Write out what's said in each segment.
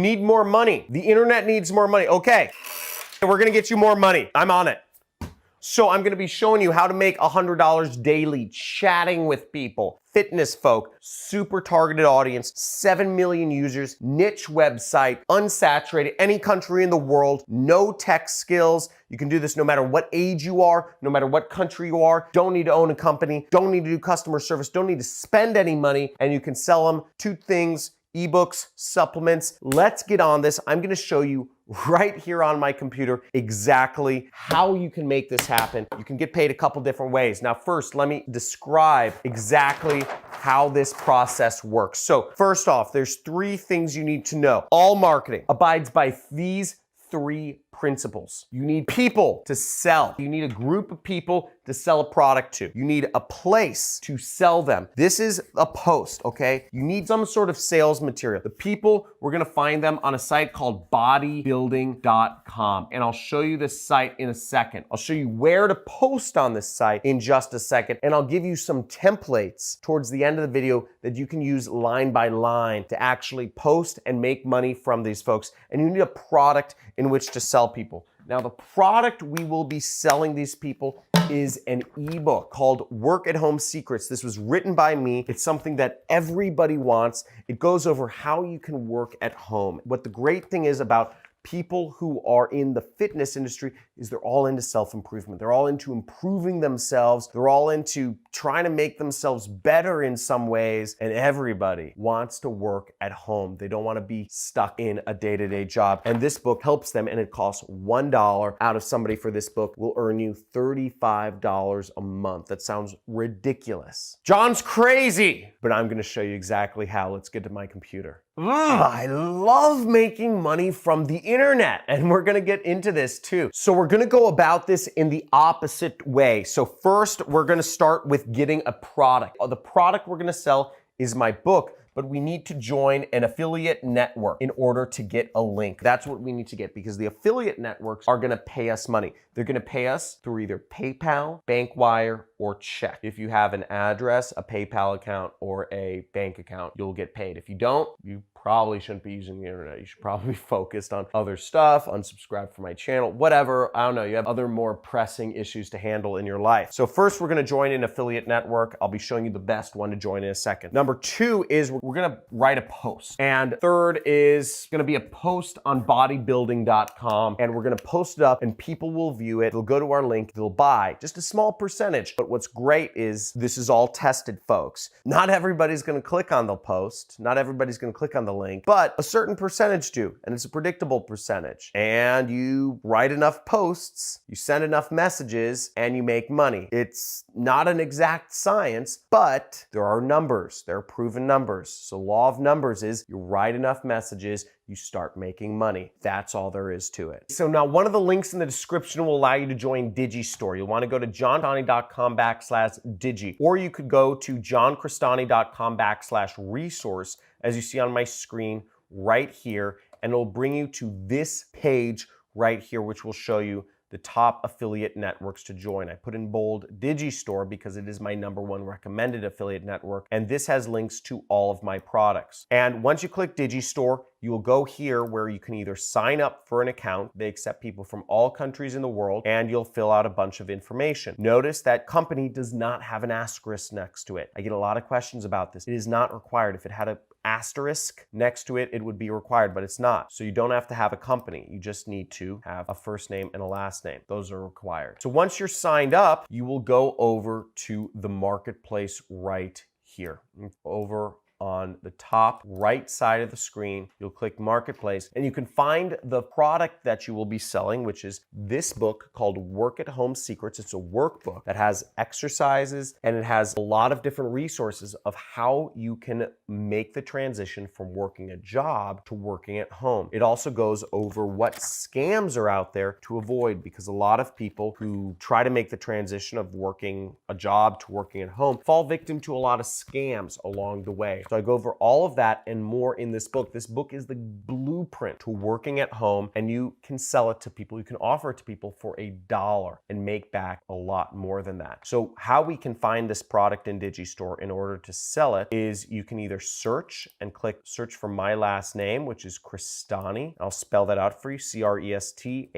Need more money. The internet needs more money. Okay, we're gonna get you more money. I'm on it. So I'm gonna be showing you how to make $100 daily chatting with people, fitness folk, super targeted audience, 7 million users, niche website, unsaturated, any country in the world, no tech skills. You can do this no matter what age you are, no matter what country you are, don't need to own a company, don't need to do customer service, don't need to spend any money, and you can sell them 2 things, ebooks, supplements. Let's get on this. I'm gonna show you right here on my computer exactly how you can make this happen. You can get paid a couple different ways. Now, first, let me describe exactly how this process works. So first off, there's 3 things you need to know. All marketing abides by these 3 principles. You need people to sell. You need a group of people to sell a product to. You need a place to sell them. This is a post, okay? You need some sort of sales material. The people, we're gonna find them on a site called bodybuilding.com. And I'll show you this site in a second. I'll show you where to post on this site in just a second. And I'll give you some templates towards the end of the video that you can use line by line to actually post and make money from these folks. And you need a product in which to sell people. Now, the product we will be selling these people is an ebook called Work at Home Secrets. This was written by me. It's something that everybody wants. It goes over how you can work at home. What the great thing is about people who are in the fitness industry is they're all into self-improvement. They're all into improving themselves. They're all into trying to make themselves better in some ways. And everybody wants to work at home. They don't want to be stuck in a day-to-day job. And this book helps them, and it costs $1 out of somebody for this book will earn you $35 a month. That sounds ridiculous. John's crazy, but I'm going to show you exactly how. Let's get to my computer. I love making money from the internet, and we're gonna get into this too. So we're gonna go about this in the opposite way. So first, we're gonna start with getting a product. The product we're gonna sell is my book, but we need to join an affiliate network in order to get a link. That's what we need to get, because the affiliate networks are gonna pay us money. They're gonna pay us through either PayPal, bank wire, or check. If you have an address, a PayPal account, or a bank account, you'll get paid. If you don't, you probably shouldn't be using the internet. You should probably be focused on other stuff, unsubscribe from my channel, whatever. I don't know, you have other more pressing issues to handle in your life. So first, we're gonna join an affiliate network. I'll be showing you the best one to join in a second. Number 2 is we're gonna write a post. And third is gonna be a post on bodybuilding.com, and we're gonna post it up and people will view it. They'll go to our link, they'll buy just a small percentage. But what's great is this is all tested, folks. Not everybody's gonna click on the post. Not everybody's gonna click on the link, but a certain percentage do, and it's a predictable percentage. And you write enough posts, you send enough messages, and you make money. It's not an exact science, but there are numbers. There are proven numbers. So law of numbers is you write enough messages, you start making money. That's all there is to it. So now one of the links in the description will allow you to join Digistore. You'll want to go to johncrestani.com/digi, or you could go to johncrestani.com/resource, as you see on my screen right here, and it'll bring you to this page right here, which will show you the top affiliate networks to join. I put in bold Digistore because it is my #1 recommended affiliate network, and this has links to all of my products. And once you click Digistore, you will go here where you can either sign up for an account. They accept people from all countries in the world, and you'll fill out a bunch of information. Notice that company does not have an asterisk next to it. I get a lot of questions about this. It is not required. If it had a asterisk next to it, it would be required, but it's not. So you don't have to have a company. You just need to have a first name and a last name. Those are required. So once you're signed up, you will go over to the marketplace right here. Over on the top right side of the screen, you'll click Marketplace, and you can find the product that you will be selling, which is this book called Work at Home Secrets. It's a workbook that has exercises, and it has a lot of different resources of how you can make the transition from working a job to working at home. It also goes over what scams are out there to avoid, because a lot of people who try to make the transition of working a job to working at home fall victim to a lot of scams along the way. So I go over all of that and more in this book. This book is the blueprint to working at home, and you can sell it to people. You can offer it to people for $1 and make back a lot more than that. So how we can find this product in Digistore in order to sell it is you can either search and click search for my last name, which is Crestani. I'll spell that out for you, Crestani.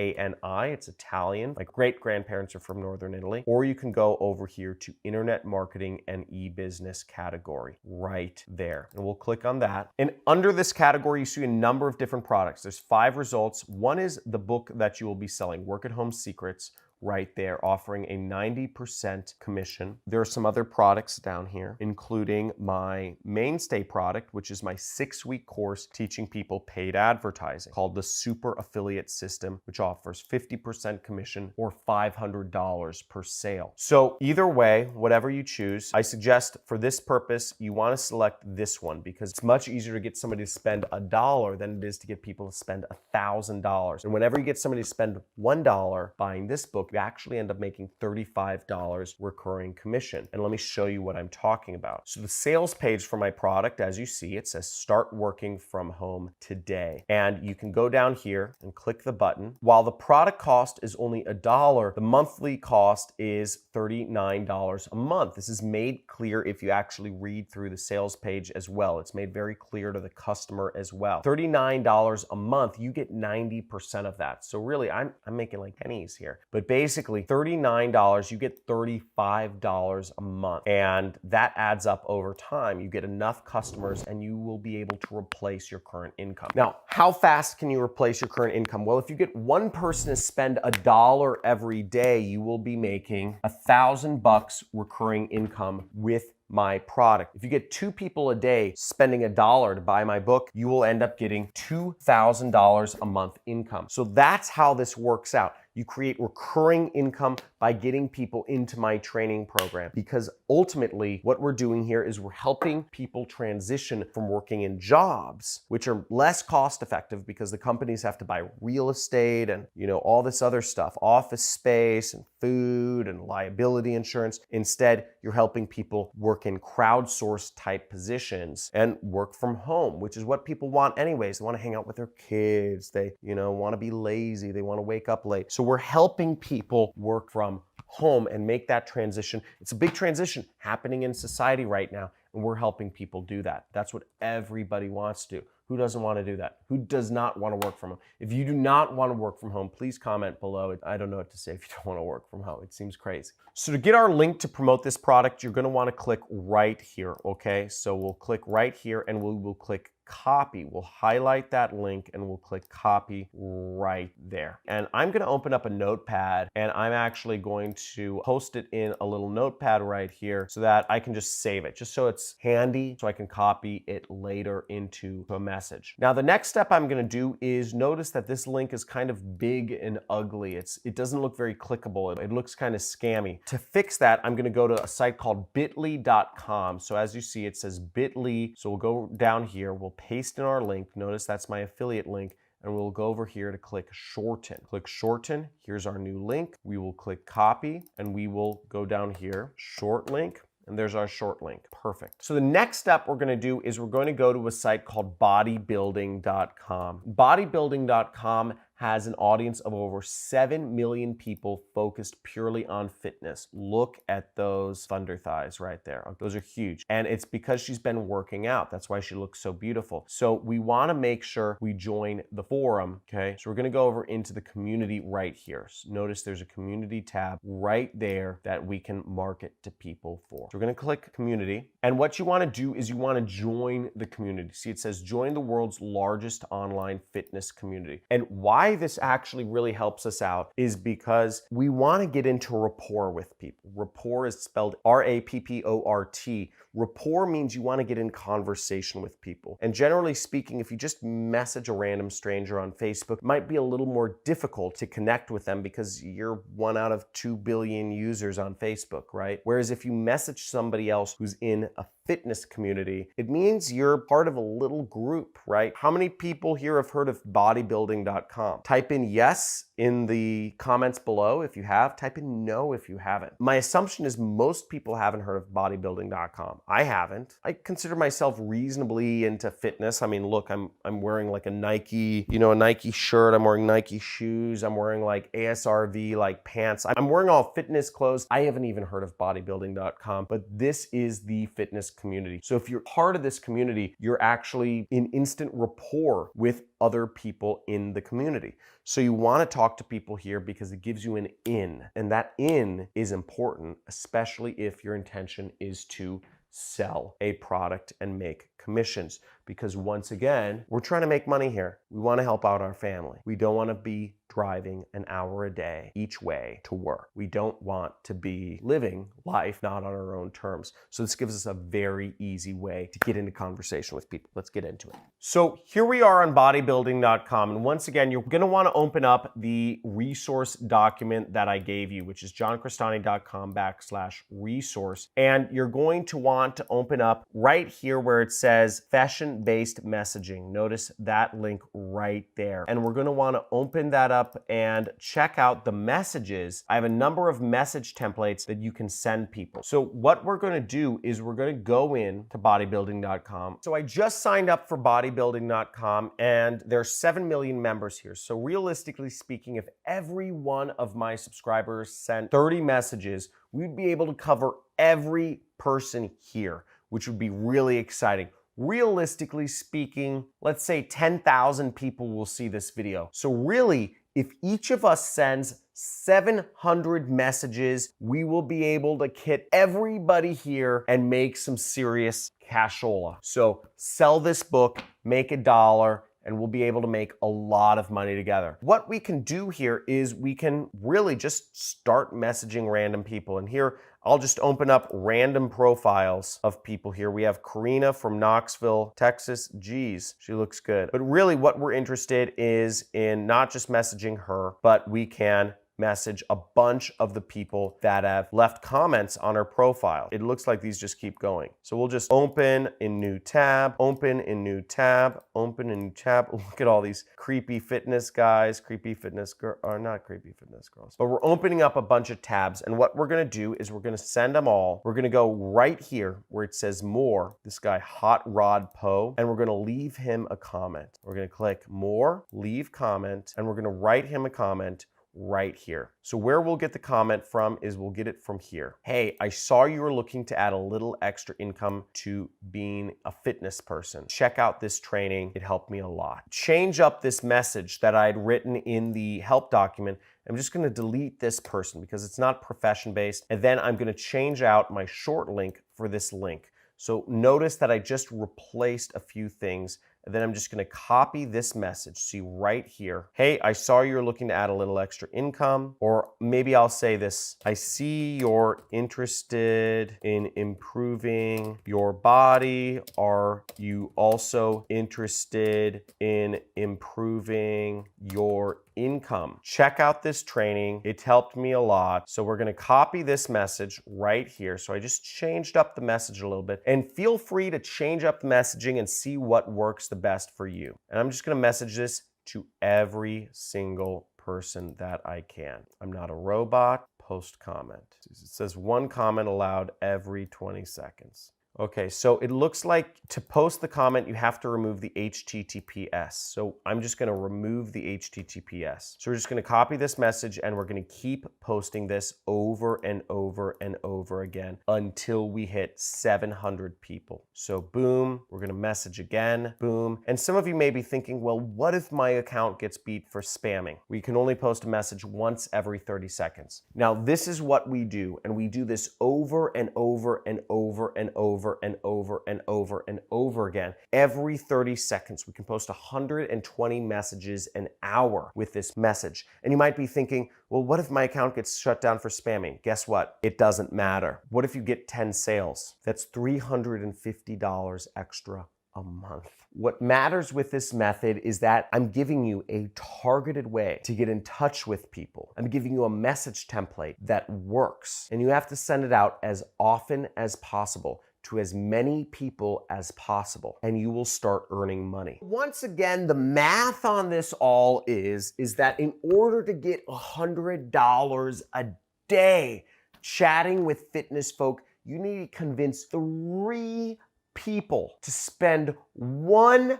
It's Italian. My great-grandparents are from Northern Italy. Or you can go over here to Internet Marketing and E-Business category right there. And we'll click on that. And under this category, you see a number of different products. There's 5 results. One is the book that you will be selling, Work at Home Secrets, right there, offering a 90% commission. There are some other products down here, including my mainstay product, which is my 6-week course teaching people paid advertising called the Super Affiliate System, which offers 50% commission or $500 per sale. So either way, whatever you choose, I suggest for this purpose, you want to select this one because it's much easier to get somebody to spend $1 than it is to get people to spend $1,000. And whenever you get somebody to spend $1 buying this book, you actually end up making $35 recurring commission. And let me show you what I'm talking about. So the sales page for my product, as you see, it says start working from home today. And you can go down here and click the button. While the product cost is only $1, the monthly cost is $39 a month. This is made clear if you actually read through the sales page as well. It's made very clear to the customer as well. $39 a month, you get 90% of that. So really, I'm making like pennies here. But basically, $39, you get $35 a month. And that adds up over time. You get enough customers and you will be able to replace your current income. Now, how fast can you replace your current income? Well, if you get one person to spend $1 every day, you will be making $1,000 recurring income with my product. If you get 2 people a day spending $1 to buy my book, you will end up getting $2,000 a month income. So that's how this works out. You create recurring income by getting people into my training program, because ultimately what we're doing here is we're helping people transition from working in jobs, which are less cost effective because the companies have to buy real estate and, all this other stuff, office space and food and liability insurance. Instead, you're helping people work in crowdsourced type positions and work from home, which is what people want anyways. They want to hang out with their kids. They, want to be lazy. They want to wake up late. So we're helping people work from home and make that transition. It's a big transition happening in society right now, and we're helping people do that. That's what everybody wants to do. Who doesn't want to do that? Who does not want to work from home? If you do not want to work from home, please comment below. I don't know what to say if you don't want to work from home. It seems crazy. So to get our link to promote this product, you're going to want to click right here, okay? So we'll click right here and we will click copy. We'll highlight that link and we'll click copy right there. And I'm going to open up a notepad and I'm actually going to post it in a little notepad right here so that I can just save it, just so it's handy so I can copy it later into a message. Now, the next step I'm going to do is notice that this link is kind of big and ugly. It doesn't look very clickable. It looks kind of scammy. To fix that, I'm going to go to a site called bit.ly.com. So as you see, it says bit.ly. So we'll go down here. We'll paste in our link. Notice that's my affiliate link. And we'll go over here to click shorten. Click shorten. Here's our new link. We will click copy and we will go down here, short link. And there's our short link. Perfect. So the next step we're going to do is we're going to go to a site called bodybuilding.com. Bodybuilding.com has an audience of over 7 million people focused purely on fitness. Look at those thunder thighs right there. Those are huge. And it's because she's been working out. That's why she looks so beautiful. So we want to make sure we join the forum, okay? So we're going to go over into the community right here. So notice there's a community tab right there that we can market to people for. So we're going to click community. And what you want to do is you want to join the community. See, it says join the world's largest online fitness community. And why this actually really helps us out is because we want to get into rapport with people. Rapport is spelled R-A-P-P-O-R-T. Rapport means you want to get in conversation with people. And generally speaking, if you just message a random stranger on Facebook, it might be a little more difficult to connect with them because you're 1 out of 2 billion users on Facebook, right? Whereas if you message somebody else who's in a fitness community, it means you're part of a little group, right? How many people here have heard of bodybuilding.com? Type in yes in the comments below if you have. Type in no if you haven't. My assumption is most people haven't heard of bodybuilding.com. I haven't. I consider myself reasonably into fitness. I mean, look, I'm wearing like a Nike, a Nike shirt. I'm wearing Nike shoes. I'm wearing like ASRV like pants. I'm wearing all fitness clothes. I haven't even heard of bodybuilding.com, but this is the fitness community. So if you're part of this community, you're actually in instant rapport with other people in the community. So you want to talk to people here because it gives you an in, and that in is important, especially if your intention is to sell a product and make commissions. Because once again, we're trying to make money here. We want to help out our family. We don't want to be driving an hour a day each way to work. We don't want to be living life not on our own terms. So this gives us a very easy way to get into conversation with people. Let's get into it. So here we are on bodybuilding.com. And once again, you're going to want to open up the resource document that I gave you, which is johncrestani.com/resource. And you're going to want to open up right here where it says fashion-based messaging. Notice that link right there. And we're going to want to open that up and check out the messages. I have a number of message templates that you can send people. So what we're going to do is we're going to go in to bodybuilding.com. So I just signed up for bodybuilding.com and there's 7 million members here. So realistically speaking, if every one of my subscribers sent 30 messages, we'd be able to cover every person here, which would be really exciting. Realistically speaking, let's say 10,000 people will see this video. So really, if each of us sends 700 messages, we will be able to hit everybody here and make some serious cashola. So sell this book, make $1, and we'll be able to make a lot of money together. What we can do here is we can really just start messaging random people. And here, I'll just open up random profiles of people here. We have Karina from Knoxville, Texas. Geez, she looks good. But really what we're interested is in not just messaging her, but we can message a bunch of the people that have left comments on her profile. It looks like these just keep going. So we'll just open in new tab, open in new tab, open in new tab. Look at all these creepy fitness guys, creepy fitness girl, or not creepy fitness girls. But we're opening up a bunch of tabs, and what we're gonna do is we're gonna send them all. We're gonna go right here where it says more, this guy Hot Rod Poe, and we're gonna leave him a comment. We're gonna click more, leave comment, and we're gonna write him a comment right here. So where we'll get the comment from is we'll get it from here. Hey, I saw you were looking to add a little extra income to being a fitness person. Check out this training. It helped me a lot. Change up this message that I'd written in the help document. I'm just going to delete this person because it's not profession based. And then I'm going to change out my short link for this link. So notice that I just replaced a few things. And then I'm just gonna copy this message. See right here. Hey, I saw you're looking to add a little extra income. Or maybe I'll say this. I see you're interested in improving your body. Are you also interested in improving your income? Check out this training. It helped me a lot. So we're gonna copy this message right here. So I just changed up the message a little bit. And feel free to change up the messaging and see what works the best for you. And I'm just gonna message this to every single person that I can. I'm not a robot. Post comment. It says 1 comment allowed every 20 seconds. Okay, so it looks like to post the comment, you have to remove the HTTPS. So I'm just gonna remove the HTTPS. So we're just gonna copy this message and we're gonna keep posting this over and over and over again until we hit 700 people. So boom, we're gonna message again, boom. And some of you may be thinking, well, what if my account gets beat for spamming? We can only post a message once every 30 seconds. Now, this is what we do, and we do this over and over and over and over and over and over and over again. Every 30 seconds, we can post 120 messages an hour with this message. And you might be thinking, well, what if my account gets shut down for spamming? Guess what? It doesn't matter. What if you get 10 sales? That's $350 extra a month. What matters with this method is that I'm giving you a targeted way to get in touch with people. I'm giving you a message template that works, and you have to send it out as often as possible. to as many people as possible, and you will start earning money. Once again, the math on this all is that in order to get $100 a day chatting with fitness folk, you need to convince 3 people to spend $1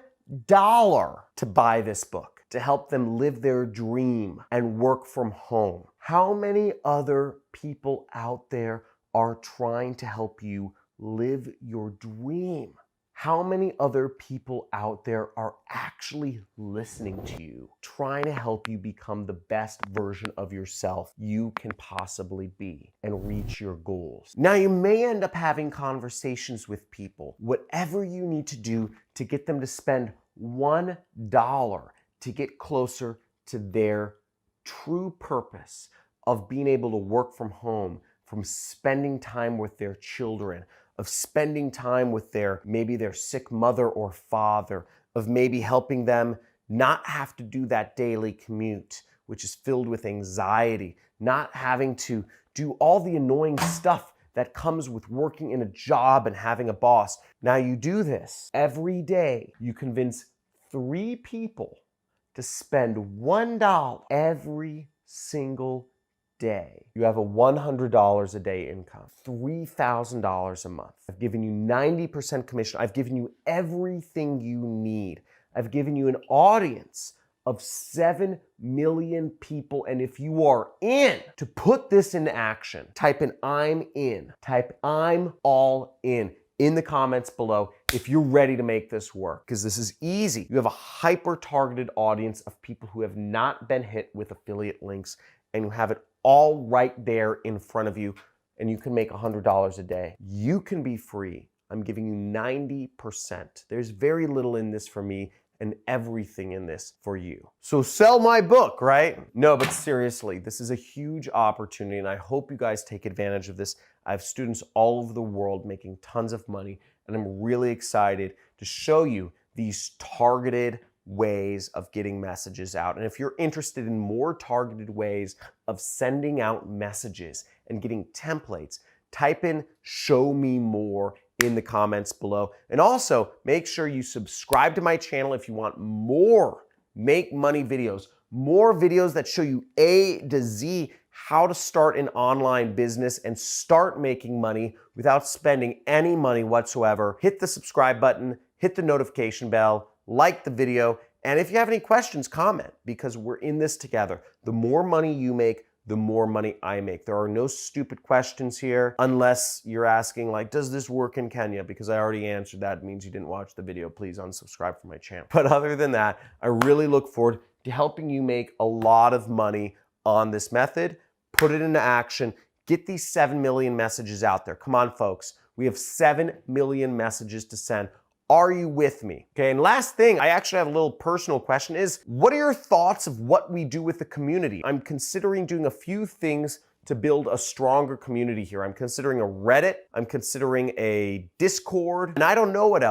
to buy this book, to help them live their dream and work from home. How many other people out there are trying to help you live your dream? How many other people out there are actually listening to you, trying to help you become the best version of yourself you can possibly be and reach your goals? Now, you may end up having conversations with people, whatever you need to do to get them to spend $1 to get closer to their true purpose of being able to work from home, from spending time with their children, of spending time with maybe their sick mother or father, of maybe helping them not have to do that daily commute, which is filled with anxiety, not having to do all the annoying stuff that comes with working in a job and having a boss. Now you do this every day. You convince 3 people to spend $1 every single day. You have a $100 a day income, $3,000 a month. I've given you 90% commission. I've given you everything you need. I've given you an audience of 7 million people. And if you are in to put this into action, type in "I'm in." Type "I'm all in the comments below if you're ready to make this work, because this is easy. You have a hyper-targeted audience of people who have not been hit with affiliate links, and you have it all right there in front of you, and you can make $100 a day. You can be free. I'm giving you 90%. There's very little in this for me and everything in this for you. So sell my book, right? No, but seriously, this is a huge opportunity, and I hope you guys take advantage of this. I have students all over the world making tons of money, and I'm really excited to show you these targeted ways of getting messages out. And if you're interested in more targeted ways of sending out messages and getting templates, type in "show me more" in the comments below. And also make sure you subscribe to my channel if you want more make money videos, more videos that show you A to Z how to start an online business and start making money without spending any money whatsoever. Hit the subscribe button, hit the notification bell, like the video, and if you have any questions, comment, because we're in this together. The more money you make, the more money I make. There are no stupid questions here, unless you're asking like, does this work in Kenya? Because I already answered that. It means you didn't watch the video. Please unsubscribe from my channel. But other than that, I really look forward to helping you make a lot of money on this method. Put it into action. Get these 7 million messages out there. Come on, folks. We have 7 million messages to send. Are you with me? Okay, and last thing, I actually have a little personal question is, what are your thoughts of what we do with the community? I'm considering doing a few things to build a stronger community here. I'm considering a Reddit, I'm considering a Discord, and I don't know what else.